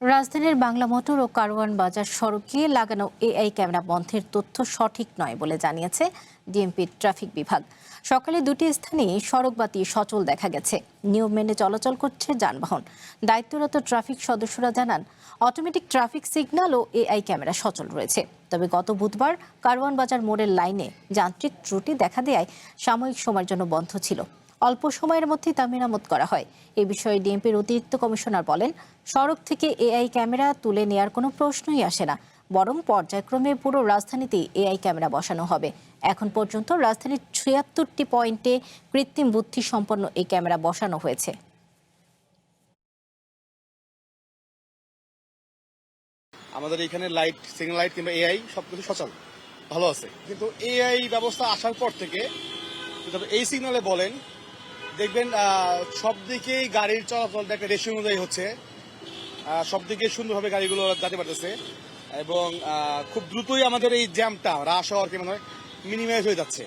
রাজধানীর বাংলা মোটর ও কারওয়ান বাজার সড়কে লাগানো এআই ক্যামেরা বন্ধের তথ্য সঠিক নয় বলে জানিয়েছে ডিএমপির ট্রাফিক বিভাগ। সকালে দুটি স্থানে সড়কবাতি সচল দেখা গেছে, নিয়ম মেনে চলাচল করছে যানবাহন। দায়িত্বরত ট্রাফিক সদস্যরা জানান, অটোমেটিক ট্রাফিক সিগন্যাল ও এআই ক্যামেরা সচল রয়েছে। তবে গত বুধবার কারওয়ান বাজার মোড়ের লাইনে যান্ত্রিক ত্রুটি দেখা দেয় সাময়িক সময়ের জন্য বন্ধ ছিল। অল্প সময়ের মধ্যে তা মেরামত করা হয়। এ বিষয়ে ডিএমপির অতিরিক্ত কমিশনার বলেন, সড়ক থেকে এআই ক্যামেরা তুলে নেওয়ার কোনো প্রশ্নই আসে না, বরং পর্যায়ক্রমে পুরো রাজধানীতে এআই ক্যামেরা বসানো হবে। এখন পর্যন্ত রাজধানীর ৭৬টি পয়েন্টে কৃত্রিম বুদ্ধি সম্পন্ন এই ক্যামেরা বসানো হয়েছে। আমাদের এখানে লাইট, সিগন্যাল লাইট কিংবা এআই সবকিছু সচল ভালো আছে, কিন্তু এআই ব্যবস্থা আসার পর থেকে এই সিগন্যালে বলেন দেখবেন সব দিকেই গাড়ির চলাচলটা একটা রেশিও অনুযায়ী হচ্ছে, সব দিকে সুন্দরভাবে গাড়িগুলো যেতে পারতেছে এবং খুব দ্রুতই আমাদের এই জ্যামটা হ্রাস হওয়ার কি মনে হয় মিনিমাইজ হয়ে যাচ্ছে।